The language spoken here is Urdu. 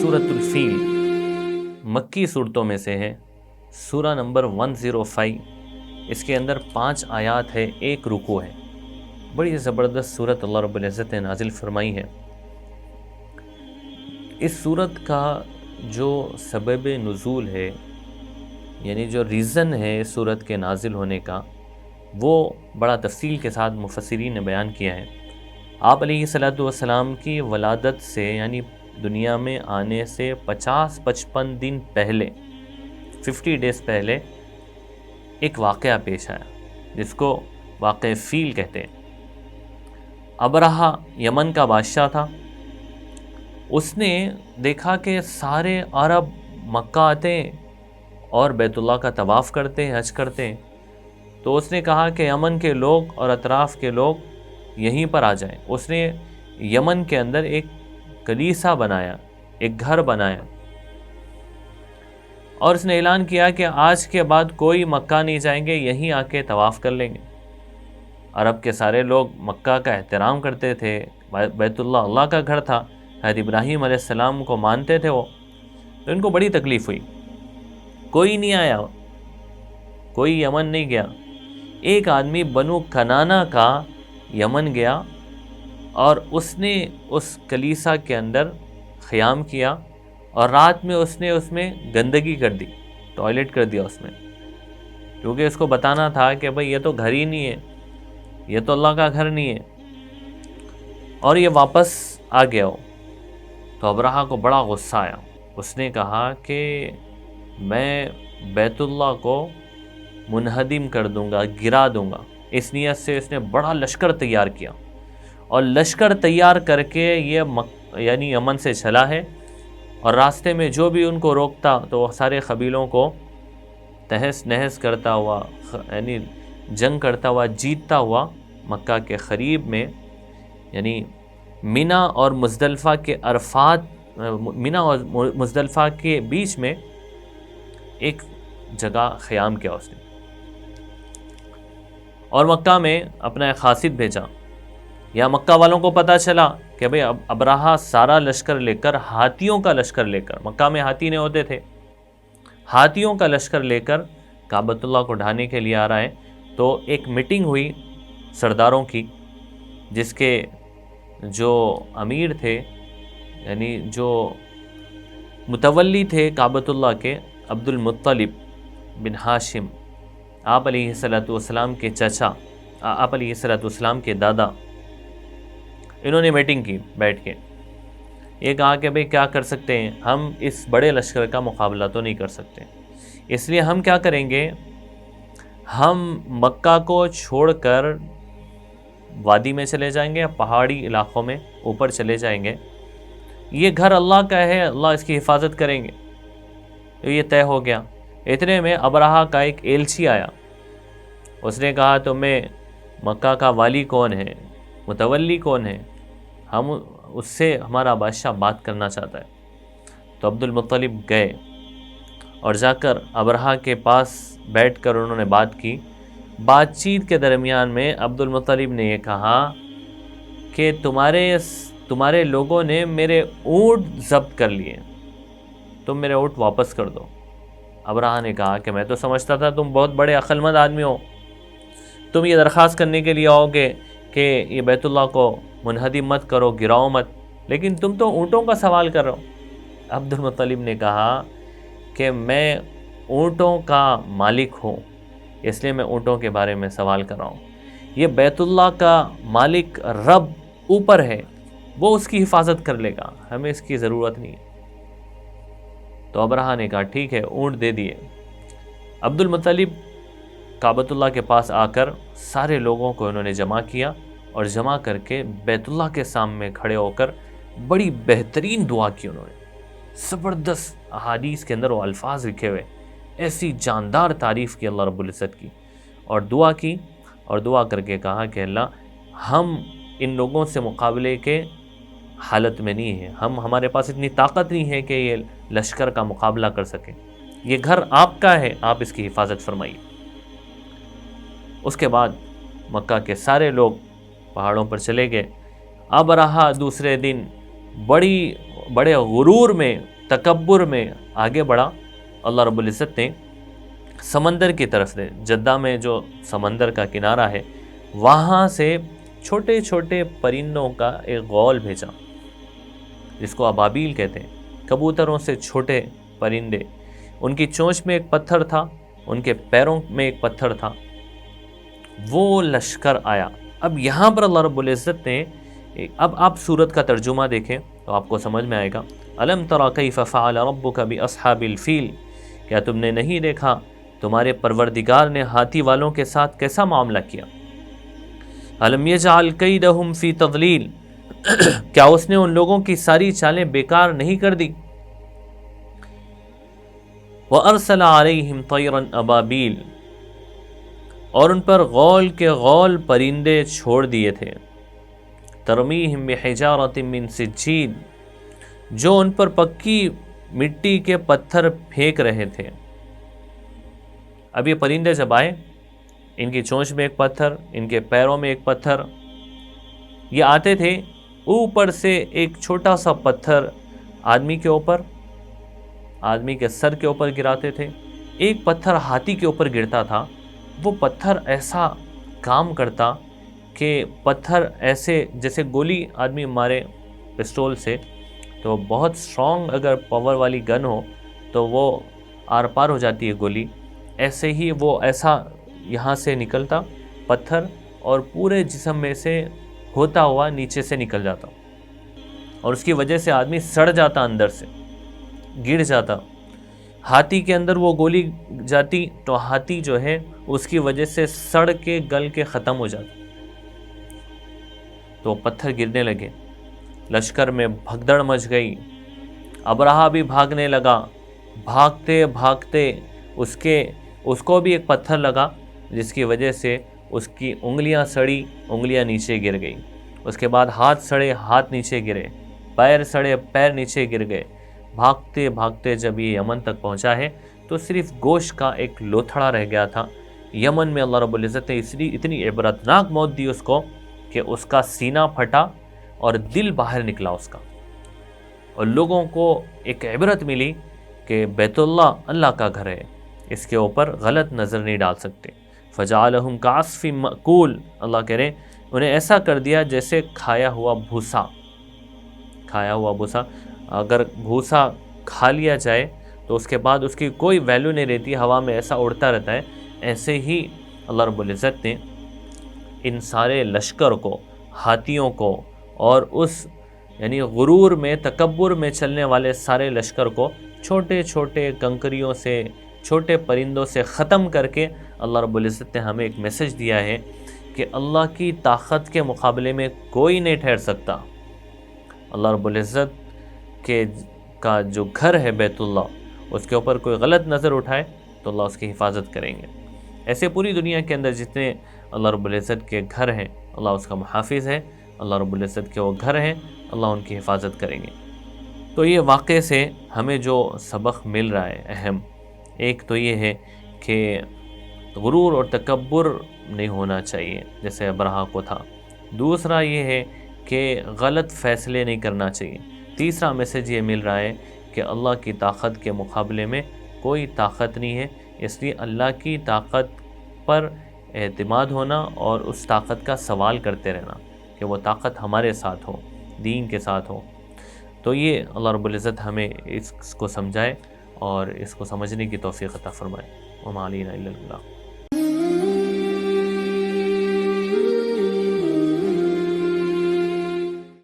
سورۃ الفیل مکی صورتوں میں سے ہے، سورہ نمبر 105۔ اس کے اندر 5 آیات ہے، 1 رکوع ہے۔ بڑی زبردست صورت اللہ رب العزت نے نازل فرمائی ہے۔ اس صورت کا جو سبب نزول ہے، یعنی جو ریزن ہے اس صورت کے نازل ہونے کا، وہ بڑا تفصیل کے ساتھ مفسرین نے بیان کیا ہے۔ آپ علیہ الصلوۃ والسلام کی ولادت سے یعنی دنیا میں آنے سے 50-55 دن پہلے، 50 ڈیز پہلے ایک واقعہ پیش آیا جس کو واقعہ فیل کہتے ہیں۔ ابرہہ یمن کا بادشاہ تھا۔ اس نے دیکھا کہ سارے عرب مکہ آتے ہیں اور بیت اللہ کا طواف کرتے ہیں، حج کرتے ہیں، تو اس نے کہا کہ یمن کے لوگ اور اطراف کے لوگ یہیں پر آ جائیں۔ اس نے یمن کے اندر ایک کلیسا بنایا، ایک گھر بنایا، اور اس نے اعلان کیا کہ آج کے بعد کوئی مکہ نہیں جائیں گے، یہیں آ کے طواف کر لیں گے۔ عرب کے سارے لوگ مکہ کا احترام کرتے تھے، بیت اللہ اللہ کا گھر تھا، حضرت ابراہیم علیہ السلام کو مانتے تھے وہ، تو ان کو بڑی تکلیف ہوئی۔ کوئی نہیں آیا، کوئی یمن نہیں گیا۔ ایک آدمی بنو کنانا کا یمن گیا اور اس نے اس کلیسا کے اندر قیام کیا، اور رات میں اس نے گندگی کر دی، ٹوائلٹ کر دیا اس میں، کیونکہ اس کو بتانا تھا کہ بھئی یہ تو گھر ہی نہیں ہے، یہ تو اللہ کا گھر نہیں ہے، اور یہ واپس آ گیا ہو۔ تو ابرہہ کو بڑا غصہ آیا۔ اس نے کہا کہ میں بیت اللہ کو منہدم کر دوں گا، گرا دوں گا۔ اس نیت سے اس نے بڑا لشکر تیار کیا، اور لشکر تیار کر کے یہ یعنی یمن سے چلا ہے، اور راستے میں جو بھی ان کو روکتا تو وہ سارے قبیلوں کو تہس نہس کرتا ہوا، یعنی جنگ کرتا ہوا، جیتتا ہوا مکہ کے قریب میں، یعنی مینا اور مزدلفہ کے عرفات، مینا اور مزدلفہ کے بیچ میں ایک جگہ قیام کیا اس نے، اور مکہ میں اپنا ایک قاصد بھیجا۔ یا مکہ والوں کو پتہ چلا کہ بھئی ابرہہ سارا لشکر لے کر، ہاتھیوں کا لشکر لے کر، مکہ میں ہاتھی نہیں ہوتے تھے، ہاتھیوں کا لشکر لے کر کعبۃ اللہ کو ڈھانے کے لیے آ رہا ہے۔ تو ایک میٹنگ ہوئی سرداروں کی، جس کے جو امیر تھے، یعنی جو متولی تھے کعبۃ اللہ کے، عبد المطلب بن ہاشم، آپ علیہ الصلوۃ والسلام کے چچا، آپ علیہ الصلوۃ والسلام کے دادا، انہوں نے میٹنگ کی بیٹھ کے۔ یہ کہا کہ بھئی کیا کر سکتے ہیں، ہم اس بڑے لشکر کا مقابلہ تو نہیں کر سکتے، اس لیے ہم کیا کریں گے، ہم مکہ کو چھوڑ کر وادی میں چلے جائیں گے، پہاڑی علاقوں میں اوپر چلے جائیں گے، یہ گھر اللہ کا ہے، اللہ اس کی حفاظت کریں گے۔ تو یہ طے ہو گیا۔ اتنے میں ابرہہ کا ایک ایلچی آیا، اس نے کہا تمہیں مکہ کا والی کون ہے، متولی کون ہے، ہم اس سے، ہمارا بادشاہ بات کرنا چاہتا ہے۔ تو عبد المطلب گئے اور جا کر ابرہہ کے پاس بیٹھ کر انہوں نے بات کی۔ بات چیت کے درمیان میں عبد المطلب نے یہ کہا کہ تمہارے لوگوں نے میرے اونٹ ضبط کر لیے، تم میرے اونٹ واپس کر دو۔ ابرہہ نے کہا کہ میں تو سمجھتا تھا تم بہت بڑے عقل مند آدمی ہو، تم یہ درخواست کرنے کے لیے آؤ گے کہ یہ بیت اللہ کو منہدم مت کرو، گراؤ مت، لیکن تم تو اونٹوں کا سوال کر رہے ہو۔ عبد المطلب نے کہا کہ میں اونٹوں کا مالک ہوں، اس لیے میں اونٹوں کے بارے میں سوال کر رہا ہوں۔ یہ بیت اللہ کا مالک رب اوپر ہے، وہ اس کی حفاظت کر لے گا، ہمیں اس کی ضرورت نہیں ہے۔ تو ابرہہ نے کہا ٹھیک ہے، اونٹ دے دیے۔ عبد المطلب کعبۃ اللہ کے پاس آ کر سارے لوگوں کو انہوں نے جمع کیا، اور جمع کر کے بیت اللہ کے سامنے کھڑے ہو کر بڑی بہترین دعا کی انہوں نے۔ زبردست احادیث کے اندر وہ الفاظ لکھے ہوئے، ایسی جاندار تعریف کی اللہ رب العزت کی، اور دعا کی، اور دعا کر کے کہا کہ اللہ ہم ان لوگوں سے مقابلے کے حالت میں نہیں ہیں، ہمارے پاس اتنی طاقت نہیں ہے کہ یہ لشکر کا مقابلہ کر سکیں، یہ گھر آپ کا ہے، آپ اس کی حفاظت فرمائیے۔ اس کے بعد مکہ کے سارے لوگ پہاڑوں پر چلے گئے۔ ابرہہ دوسرے دن بڑے غرور میں تکبر میں آگے بڑھا، اللہ رب العزت نے سمندر کی طرف سے، جدہ میں جو سمندر کا کنارہ ہے وہاں سے چھوٹے چھوٹے پرندوں کا ایک غول بھیجا، جس کو ابابیل کہتے ہیں، کبوتروں سے چھوٹے پرندے۔ ان کی چونچ میں ایک پتھر تھا، ان کے پیروں میں ایک پتھر تھا، وہ لشکر آیا۔ اب یہاں پر اللہ رب العزت نے، اب آپ سورت کا ترجمہ دیکھیں تو آپ کو سمجھ میں آئے گا۔ الم تر کیف فعل ربک باصحاب الفیل، کیا تم نے نہیں دیکھا تمہارے پروردگار نے ہاتھی والوں کے ساتھ کیسا معاملہ کیا؟ الم یجعل کیدہم فی تضلیل، کیا اس نے ان لوگوں کی ساری چالیں بیکار نہیں کر دی؟ وَأَرْسَلَ عَلَيْهِمْ طَيْرًا أَبَابِيلَ، اور ان پر غول کے غول پرندے چھوڑ دیے تھے، ترمیہم بحجارۃ من سجیل، جو ان پر پکی مٹی کے پتھر پھینک رہے تھے۔ اب یہ پرندے جب آئے، ان کی چونچ میں ایک پتھر، ان کے پیروں میں ایک پتھر، یہ آتے تھے، اوپر سے ایک چھوٹا سا پتھر آدمی کے اوپر، آدمی کے سر کے اوپر گراتے تھے، ایک پتھر ہاتھی کے اوپر گرتا تھا۔ وہ پتھر ایسا کام کرتا کہ پتھر ایسے جیسے گولی آدمی مارے پسٹول سے تو بہت اسٹرانگ اگر پاور والی گن ہو تو وہ آر پار ہو جاتی ہے گولی، ایسے ہی وہ ایسا یہاں سے نکلتا پتھر اور پورے جسم میں سے ہوتا ہوا نیچے سے نکل جاتا، اور اس کی وجہ سے آدمی سڑ جاتا، اندر سے گر جاتا۔ ہاتھی کے اندر وہ گولی جاتی تو ہاتھی جو ہے اس کی وجہ سے سڑ کے گل کے ختم ہو جاتا، تو پتھر گرنے لگے، لشکر میں بھگدڑ مچ گئی، ابرہا بھی بھاگنے لگا، بھاگتے بھاگتے اس کو بھی ایک پتھر لگا، جس کی وجہ سے اس کی انگلیاں سڑی، انگلیاں نیچے گر گئی، اس کے بعد ہاتھ سڑے، ہاتھ نیچے گرے، پیر سڑے، پیر نیچے گر گئے۔ بھاگتے بھاگتے جب یہ یمن تک پہنچا ہے تو صرف گوشت کا ایک لوتھڑا رہ گیا تھا۔ یمن میں اللہ رب العزت نے اتنی عبرتناک موت دی اس کو کہ اس کا سینہ پھٹا اور دل باہر نکلا اس کا، اور لوگوں کو ایک عبرت ملی کہ بیت اللہ اللہ کا گھر ہے، اس کے اوپر غلط نظر نہیں ڈال سکتے۔ فجعلہم کعصف مأکول، اللہ کہہ رہے انہیں ایسا کر دیا جیسے کھایا ہوا بھوسا۔ کھایا ہوا بھوسا، اگر بھوسا کھا لیا جائے تو اس کے بعد اس کی کوئی ویلیو نہیں رہتی، ہوا میں ایسا اڑتا رہتا ہے، ایسے ہی اللہ رب العزت نے ان سارے لشکر کو، ہاتھیوں کو، اور اس یعنی غرور میں، تکبر میں چلنے والے سارے لشکر کو چھوٹے چھوٹے کنکریوں سے، چھوٹے پرندوں سے ختم کر کے اللہ رب العزت نے ہمیں ایک میسج دیا ہے کہ اللہ کی طاقت کے مقابلے میں کوئی نہیں ٹھہر سکتا۔ اللہ رب العزت کا جو گھر ہے بیت اللہ، اس کے اوپر کوئی غلط نظر اٹھائے تو اللہ اس کی حفاظت کریں گے۔ ایسے پوری دنیا کے اندر جتنے اللہ رب العزت کے گھر ہیں، اللہ اس کا محافظ ہے، اللہ رب العزت کے وہ گھر ہیں، اللہ ان کی حفاظت کریں گے۔ تو یہ واقعے سے ہمیں جو سبق مل رہا ہے اہم، ایک تو یہ ہے کہ غرور اور تکبر نہیں ہونا چاہیے جیسے ابرہا کو تھا۔ دوسرا یہ ہے کہ غلط فیصلے نہیں کرنا چاہیے۔ تیسرا میسج یہ مل رہا ہے کہ اللہ کی طاقت کے مقابلے میں کوئی طاقت نہیں ہے، اس لیے اللہ کی طاقت پر اعتماد ہونا اور اس طاقت کا سوال کرتے رہنا کہ وہ طاقت ہمارے ساتھ ہو، دین کے ساتھ ہو۔ تو یہ اللہ رب العزت ہمیں اس کو سمجھائے اور اس کو سمجھنے کی توفیق عطا فرمائے۔ وما علینا الا البلاغ۔